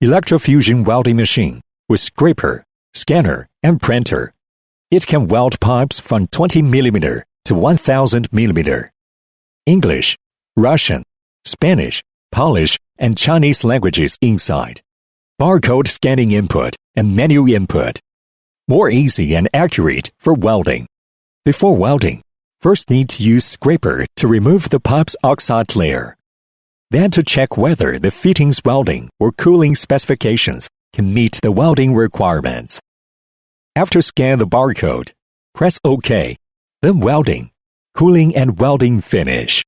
Electrofusion welding machine with scraper, scanner, and printer. It can weld pipes from 20 mm to 1000 mm. English, Russian, Spanish, Polish, and Chinese languages inside. Barcode scanning input and menu input. More easy and accurate for welding. Before welding, first need to use scraper to remove the pipe's oxide layer. Then to check whether the fittings welding or cooling specifications can meet the welding requirements. After scan the barcode, press OK, then welding, cooling and welding finish.